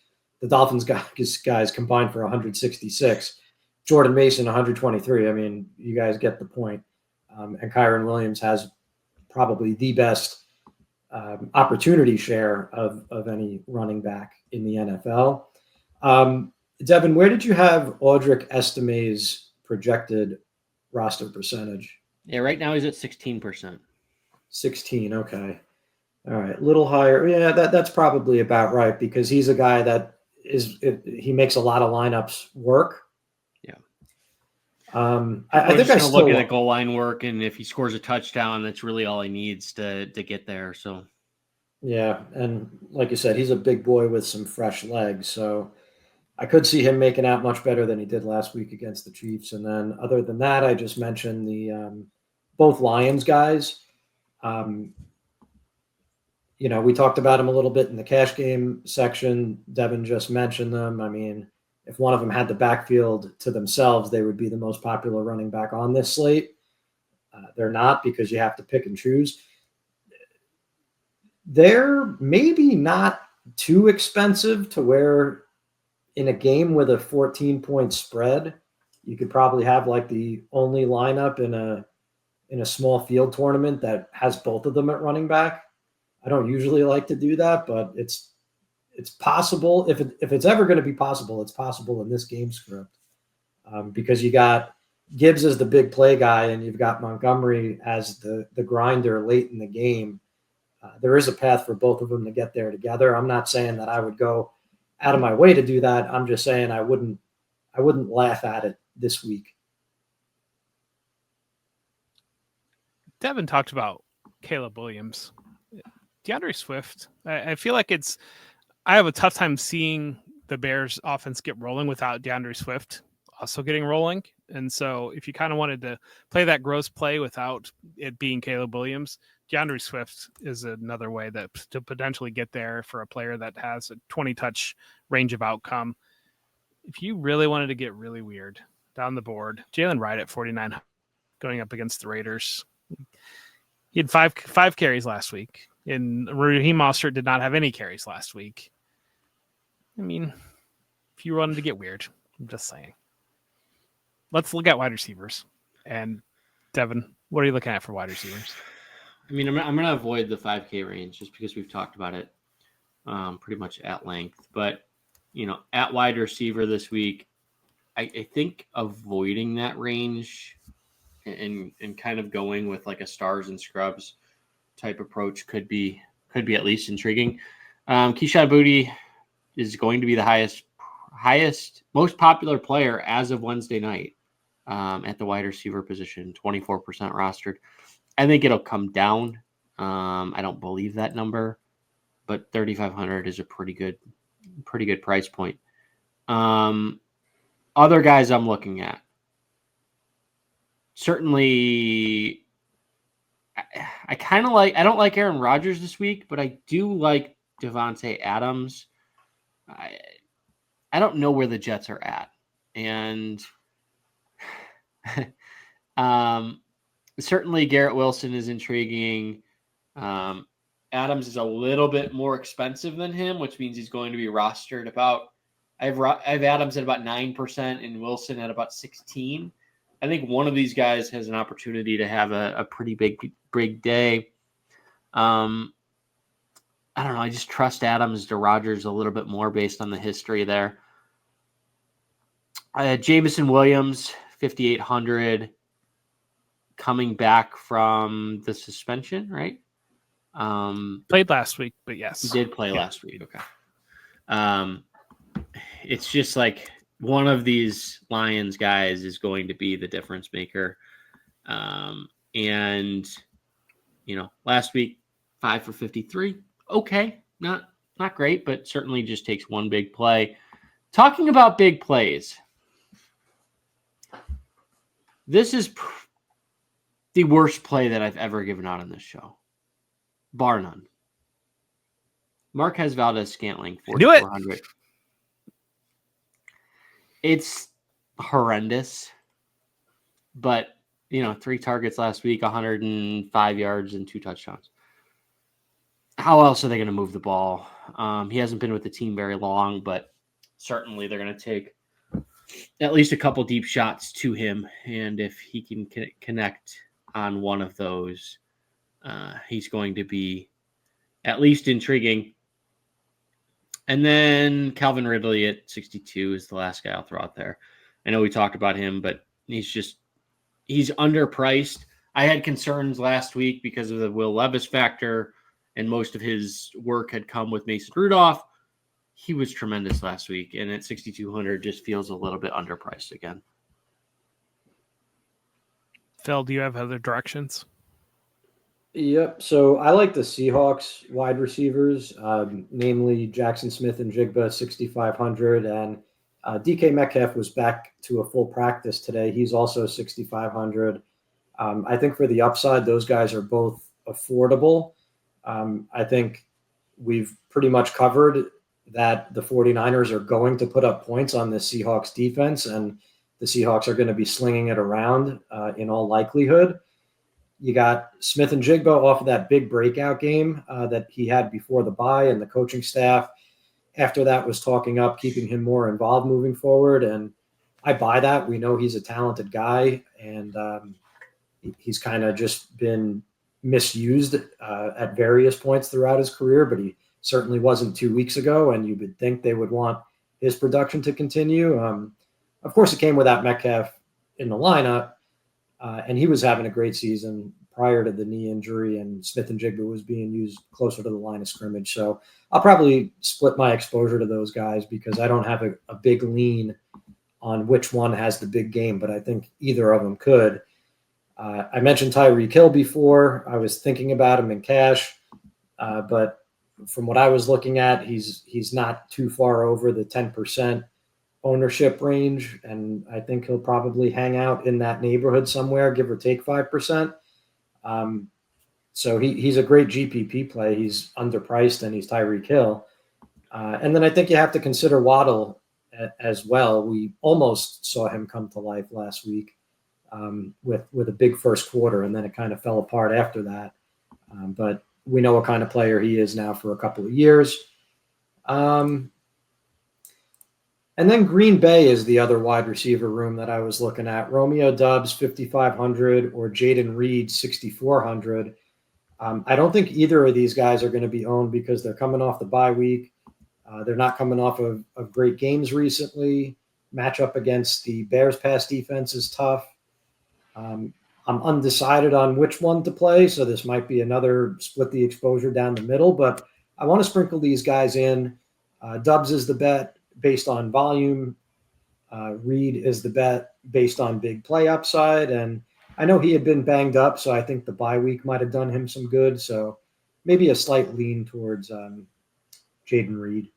The Dolphins guys combined for 166. Jordan Mason, 123. I mean, you guys get the point. And Kyron Williams has probably the best opportunity share of any running back in the NFL. Devin, where did you have Audric Estime's projected roster percentage? Yeah, right now he's at 16%. 16, okay. All right, a little higher. Yeah, that's probably about right because he's a guy that he makes a lot of lineups work. Yeah. I think I still look at the goal line work, and if he scores a touchdown, that's really all he needs to get there. So, yeah, and like you said, he's a big boy with some fresh legs, so I could see him making out much better than he did last week against the Chiefs. And then, other than that, I just mentioned the both Lions guys. We talked about them a little bit in the cash game section. Devin just mentioned them. I mean, if one of them had the backfield to themselves, they would be the most popular running back on this slate. They're not because you have to pick and choose. They're maybe not too expensive to where in a game with a 14-point spread, you could probably have like the only lineup in a small field tournament that has both of them at running back. I don't usually like to do that, but it's possible. If it's ever going to be possible, it's possible in this game script because you got Gibbs as the big play guy and you've got Montgomery as the grinder late in the game. There is a path for both of them to get there together. I'm not saying that I would go out of my way to do that. I'm just saying I wouldn't laugh at it this week. Devin talked about Caleb Williams. DeAndre Swift, I feel like I have a tough time seeing the Bears offense get rolling without DeAndre Swift also getting rolling. And so if you kind of wanted to play that gross play without it being Caleb Williams, DeAndre Swift is another way that to potentially get there for a player that has a 20-touch range of outcome. If you really wanted to get really weird down the board, Jalen Wright at 49 going up against the Raiders. He had five carries last week, and Raheem Mostert did not have any carries last week. I mean, if you wanted to get weird, I'm just saying. Let's look at wide receivers. And Devin, what are you looking at for wide receivers? I mean, I'm going to avoid the 5K range just because we've talked about it pretty much at length. But, at wide receiver this week, I think avoiding that range and kind of going with like a stars and scrubs type approach could be at least intriguing. Keyshawn Boutte is going to be the highest, most popular player as of Wednesday night at the wide receiver position, 24% rostered. I think it'll come down. I don't believe that number, but 3,500 is a pretty good price point. Other guys I'm looking at. Certainly, I don't like Aaron Rodgers this week, but I do like Devontae Adams. I don't know where the Jets are at. And certainly Garrett Wilson is intriguing. Adams is a little bit more expensive than him, which means he's going to be rostered about. I have Adams at about 9% and Wilson at about 16%. I think one of these guys has an opportunity to have a pretty big day. I don't know. I just trust Adams to Rodgers a little bit more based on the history there. Jameson Williams, 5,800, coming back from the suspension, right? Played last week, but yes. He did play last week. Okay. It's just like one of these Lions guys is going to be the difference maker. And, last week, 5 for 53. Okay. Not great, but certainly just takes one big play. Talking about big plays. This is the worst play that I've ever given out on this show. Bar none. Marquez Valdez-Scantling, 4,400. It's horrendous. But, 3 targets last week, 105 yards and 2 touchdowns. How else are they going to move the ball? He hasn't been with the team very long, but certainly they're going to take at least a couple deep shots to him. And if he can connect on one of those, he's going to be at least intriguing. And then Calvin Ridley at 62 is the last guy I'll throw out there. I know we talked about him, but he's underpriced. I had concerns last week because of the Will Levis factor, and most of his work had come with Mason Rudolph. He was tremendous last week, and at 6,200 just feels a little bit underpriced again. Phil, do you have other directions? Yep. So I like the Seahawks wide receivers, namely Jackson Smith and Jigba, 6,500. And DK Metcalf was back to a full practice today. He's also 6,500. I think for the upside, those guys are both affordable. I think we've pretty much covered that the 49ers are going to put up points on the Seahawks defense, and the Seahawks are going to be slinging it around in all likelihood. You got Smith and Jigba off of that big breakout game that he had before the bye, and the coaching staff after that was talking up, keeping him more involved moving forward. And I buy that. We know he's a talented guy, and he's kind of just been misused at various points throughout his career, but he certainly wasn't 2 weeks ago, and you would think they would want his production to continue. Of course, it came without Metcalf in the lineup, and he was having a great season prior to the knee injury, and Smith and Jigba was being used closer to the line of scrimmage. So I'll probably split my exposure to those guys because I don't have a big lean on which one has the big game, but I think either of them could. I mentioned Tyreek Hill before. I was thinking about him in cash, but from what I was looking at, he's not too far over the 10% ownership range, and I think he'll probably hang out in that neighborhood somewhere, give or take 5%. So he's a great GPP play. He's underpriced, and he's Tyreek Hill. And then I think you have to consider Waddle as well. We almost saw him come to life last week with a big first quarter, and then it kind of fell apart after that. But we know what kind of player he is now for a couple of years. And then Green Bay is the other wide receiver room that I was looking at. Romeo Doubs, 5,500, or Jaden Reed, 6,400. I don't think either of these guys are going to be owned because they're coming off the bye week. They're not coming off of great games recently. Matchup against the Bears pass defense is tough. I'm undecided on which one to play, so this might be another split the exposure down the middle, but I want to sprinkle these guys in. Doubs is the bet based on volume. Reed is the bet based on big play upside, and I know he had been banged up, so I think the bye week might have done him some good, so maybe a slight lean towards Jaden Reed.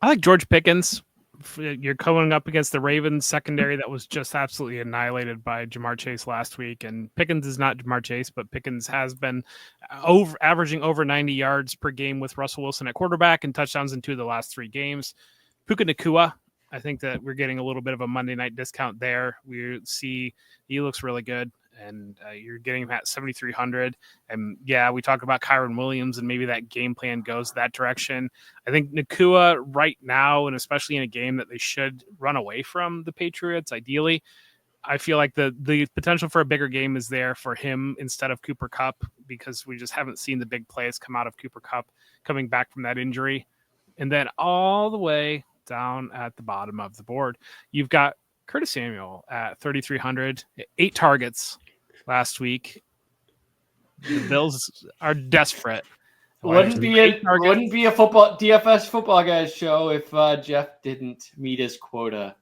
I like George Pickens. You're going up against the Ravens secondary that was just absolutely annihilated by Jamar Chase last week. And Pickens is not Jamar Chase, but Pickens has been averaging over 90 yards per game with Russell Wilson at quarterback and touchdowns in 2 of the last 3 games. Puka Nacua, I think that we're getting a little bit of a Monday night discount there. We see he looks really good. And you're getting him at 7,300. And yeah, we talk about Kyron Williams and maybe that game plan goes that direction. I think Nacua right now, and especially in a game that they should run away from the Patriots, ideally, I feel like the potential for a bigger game is there for him instead of Cooper Kupp, because we just haven't seen the big plays come out of Cooper Kupp coming back from that injury. And then all the way down at the bottom of the board, you've got Curtis Samuel at 3,300, 8 targets last week. The Bills are desperate. Wouldn't be a football DFS football guys show if Jeff didn't meet his quota.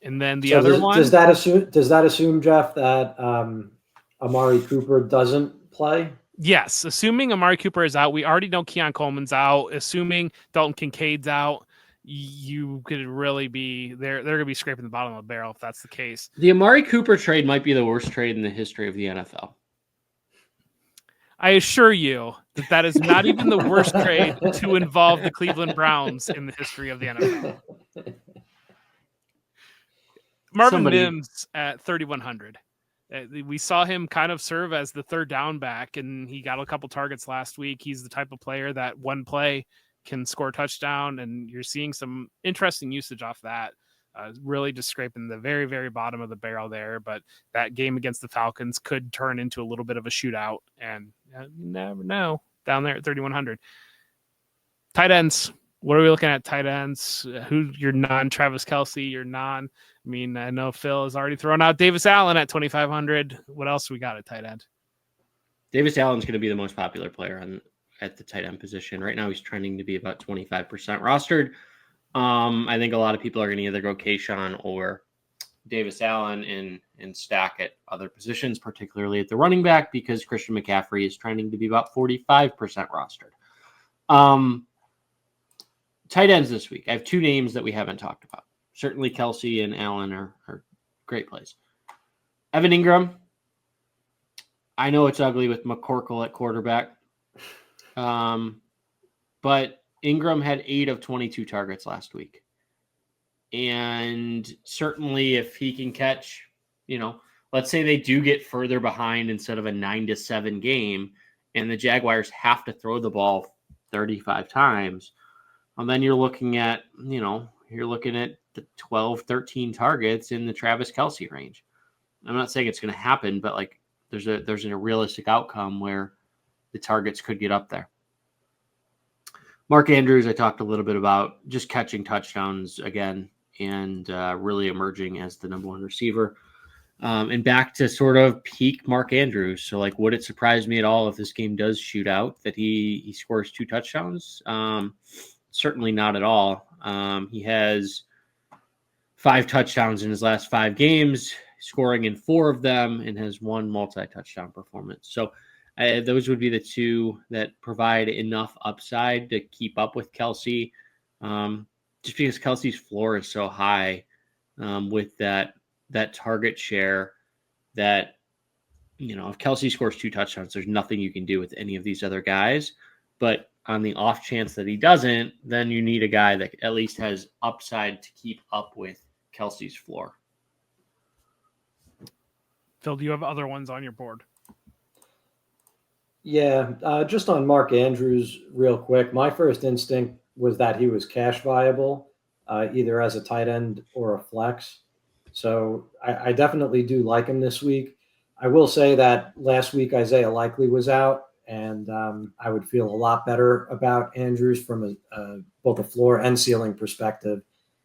And then the other one, does that assume Jeff that Amari Cooper doesn't play? Yes, assuming Amari Cooper is out, we already know Keon Coleman's out. Assuming Dalton Kincaid's out, you could really be they're going to be scraping the bottom of the barrel if that's the case. The Amari Cooper trade might be the worst trade in the history of the NFL. I assure you that is not even the worst trade to involve the Cleveland Browns in the history of the NFL. Marvin Mims at 3,100. We saw him kind of serve as the third down back, and he got a couple targets last week. He's the type of player that one play can score a touchdown, and you're seeing some interesting usage off that. Really just scraping the very, very bottom of the barrel there. But that game against the Falcons could turn into a little bit of a shootout, and you never know down there at 3,100. Tight ends. What are we looking at? Tight ends. Who your non-Travis Kelce? Your non. I mean, I know Phil has already thrown out Davis Allen at 2,500. What else we got at tight end? Davis Allen's going to be the most popular player at the tight end position. Right now, he's trending to be about 25% rostered. I think a lot of people are going to either go Kayshawn or Davis Allen and stack at other positions, particularly at the running back, because Christian McCaffrey is trending to be about 45% rostered. Tight ends this week. I have 2 names that we haven't talked about. Certainly Kelce and Allen are great plays. Evan Ingram. I know it's ugly with McCorkle at quarterback. But Ingram had 8 of 22 targets last week. And certainly if he can catch, let's say they do get further behind instead of a 9-7 game, and the Jaguars have to throw the ball 35 times, and then you're looking at, the 12, 13 targets in the Travis Kelce range. I'm not saying it's going to happen, but there's a realistic outcome where the targets could get up there. Mark Andrews, I talked a little bit about just catching touchdowns again and really emerging as the number 1 receiver. And back to sort of peak Mark Andrews. So would it surprise me at all if this game does shoot out that he scores 2 touchdowns? Certainly not at all. He has 5 touchdowns in his last 5 games, scoring in 4 of them, and has 1 multi-touchdown performance. So those would be the 2 that provide enough upside to keep up with Kelce. just because Kelsey's floor is so high with that target share that, if Kelsey scores 2 touchdowns, there's nothing you can do with any of these other guys. But on the off chance that he doesn't, then you need a guy that at least has upside to keep up with Kelsey's floor. Phil, do you have other ones on your board? Yeah, just on Mark Andrews real quick. My first instinct was that he was cash viable, either as a tight end or a flex. So I definitely do like him this week. I will say that last week Isaiah Likely was out, and I would feel a lot better about Andrews from both a floor and ceiling perspective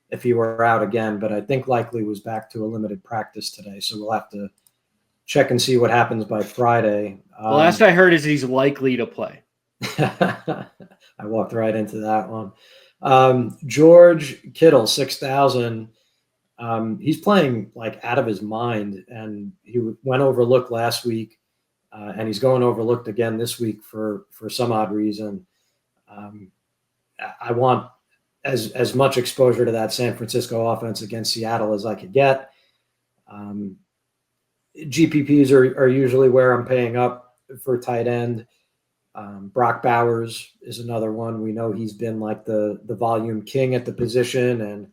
if he were out again. But I think Likely was back to a limited practice today, so we'll have to check and see what happens by Friday. The last I heard is he's likely to play. I walked right into that one. George Kittle, 6,000. He's playing like out of his mind, and he went overlooked last week, and he's going overlooked again this week for some odd reason. I want as much exposure to that San Francisco offense against Seattle as I could get. GPPs are usually where I'm paying up for tight end. Brock Bowers is another one. We know he's been like the volume king at the position, and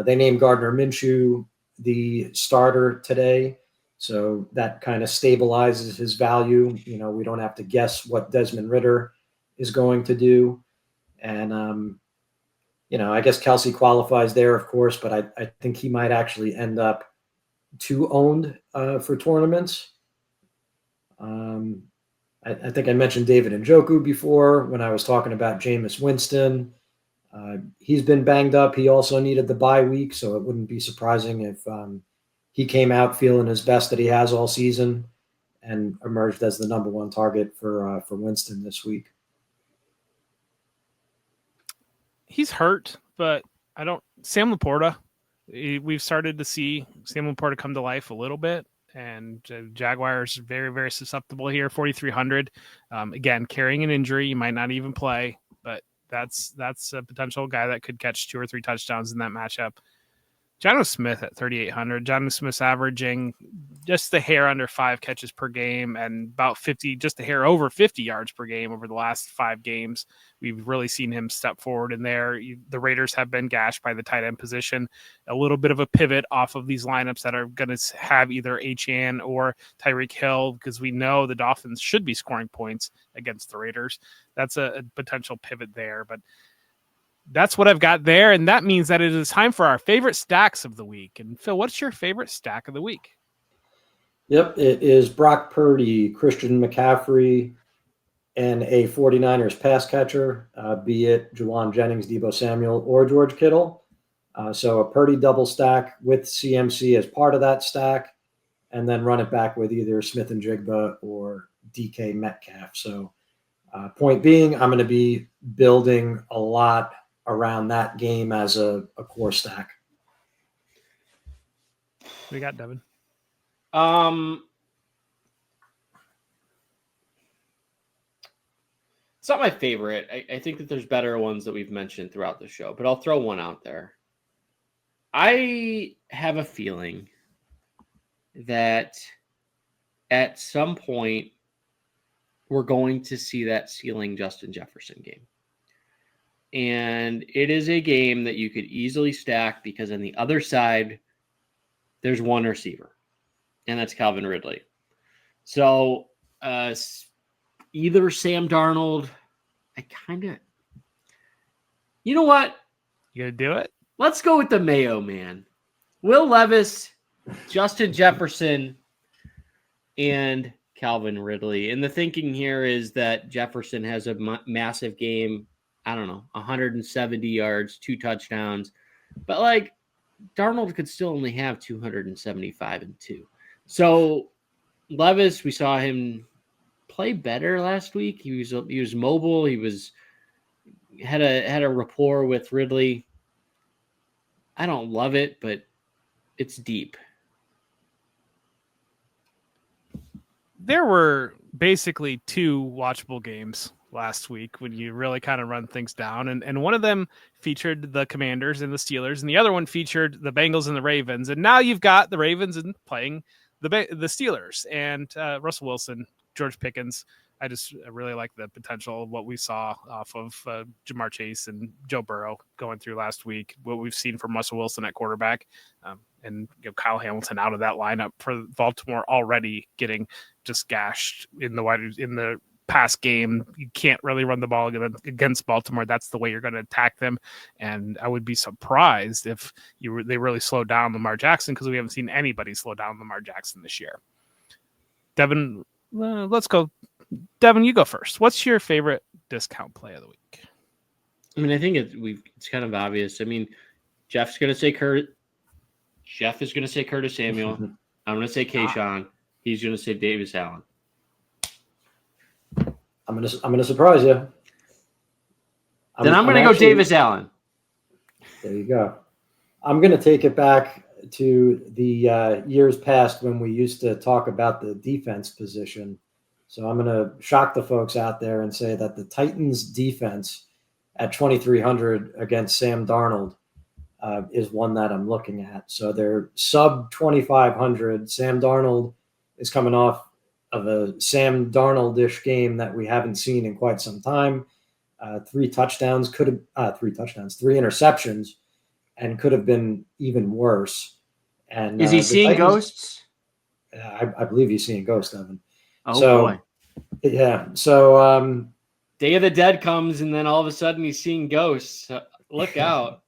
they named Gardner Minshew the starter today. So that kind of stabilizes his value. We don't have to guess what Desmond Ridder is going to do. And, I guess Kelsey qualifies there, of course, but I think he might actually end up 2 owned for tournaments. I think I mentioned David Njoku before when I was talking about Jameis Winston. He's been banged up. He also needed the bye week, so it wouldn't be surprising if he came out feeling his best that he has all season and emerged as the number 1 target for Winston this week. He's hurt, but Sam Laporta, we've started to see Sam Laporta come to life a little bit, and Jaguars very, very susceptible here, 4,300. Again, carrying an injury, you might not even play, but that's a potential guy that could catch 2 or 3 touchdowns in that matchup. Jonnu Smith at 3,800. Jonnu Smith's averaging just a hair under 5 catches per game and about 50, just a hair over 50 yards per game over the last 5 games. We've really seen him step forward in there. The Raiders have been gashed by the tight end position. A little bit of a pivot off of these lineups that are going to have either Achane or Tyreek Hill, because we know the Dolphins should be scoring points against the Raiders. That's a potential pivot there, but that's what I've got there, and that means that it is time for our favorite stacks of the week. And Phil, what's your favorite stack of the week? Yep, it is Brock Purdy, Christian McCaffrey, and a 49ers pass catcher, be it Juwan Jennings, Deebo Samuel, or George Kittle. So a Purdy double stack with CMC as part of that stack, and then run it back with either Smith and Jigba or DK Metcalf. So point being, I'm going to be building a lot around that game as a core stack. We got Devin. It's not my favorite. I think that there's better ones that we've mentioned throughout the show, but I'll throw one out there. I have a feeling that at some point we're going to see that ceiling Justin Jefferson game. And it is a game that you could easily stack because on the other side, there's one receiver, and that's Calvin Ridley. So either Sam Darnold, you know what? You gonna do it? Let's go with the Mayo man. Will Levis, Justin Jefferson, and Calvin Ridley. And the thinking here is that Jefferson has a massive game. I don't know, 170 yards, 2 touchdowns. But like Darnold could still only have 275 and 2. So Levis, we saw him play better last week. He was mobile. He had a rapport with Ridley. I don't love it, but it's deep. There were basically 2 watchable games last week when you really kind of run things down. And one of them featured the Commanders and the Steelers, and the other one featured the Bengals and the Ravens. And now you've got the Ravens and playing the Steelers and Russell Wilson, George Pickens. I really like the potential of what we saw off of Jamar Chase and Joe Burrow going through last week, what we've seen from Russell Wilson at quarterback, and Kyle Hamilton out of that lineup for Baltimore already getting just gashed in the pass game. You can't really run the ball against Baltimore. That's the way you're going to attack them. And I would be surprised if they really slow down Lamar Jackson, because we haven't seen anybody slow down Lamar Jackson this year. Devin, let's go. Devin, you go first. What's your favorite discount play of the week? I mean, I think it's kind of obvious. I mean, Jeff is going to say Curtis Samuel. I'm going to say Kayshawn. He's going to say Davis Allen. I'm gonna surprise you. I'm going to go Davis Allen. There you go. I'm going to take it back to the years past when we used to talk about the defense position. So I'm going to shock the folks out there and say that the Titans defense at 2,300 against Sam Darnold is one that I'm looking at. So they're sub 2,500. Sam Darnold is coming off of a Sam Darnold-ish game that we haven't seen in quite some time. 3 interceptions, and could have been even worse. And is he seeing ghosts? I believe he's seeing ghosts, Evan. Oh, boy. Yeah. So Day of the Dead comes, and then all of a sudden he's seeing ghosts. Look out.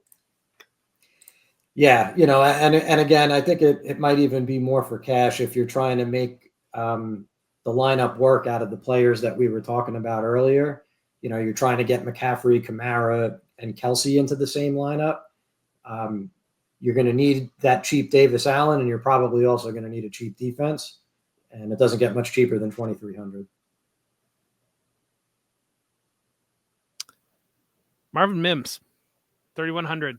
Yeah, and again, I think it might even be more for cash if you're trying to make the lineup work out of the players that we were talking about earlier. You're trying to get McCaffrey, Kamara, and Kelsey into the same lineup. You're going to need that cheap Davis Allen, and you're probably also going to need a cheap defense. And it doesn't get much cheaper than 2,300. Marvin Mims, 3,100.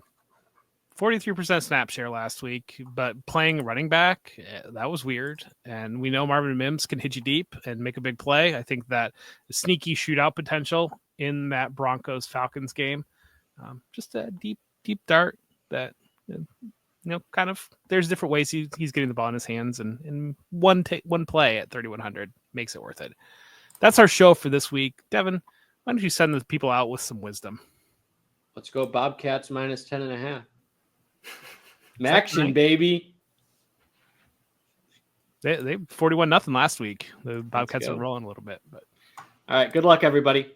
43% snap share last week, but playing running back, that was weird. And we know Marvin Mims can hit you deep and make a big play. I think that the sneaky shootout potential in that Broncos-Falcons game, just a deep dart that, kind of, there's different ways he's getting the ball in his hands, and one play at 3,100 makes it worth it. That's our show for this week. Devin, why don't you send the people out with some wisdom? Let's go Bobcats minus 10.5. Maction, baby. They 41-0 last week. The Bobcats are rolling a little bit. But all right, good luck, everybody.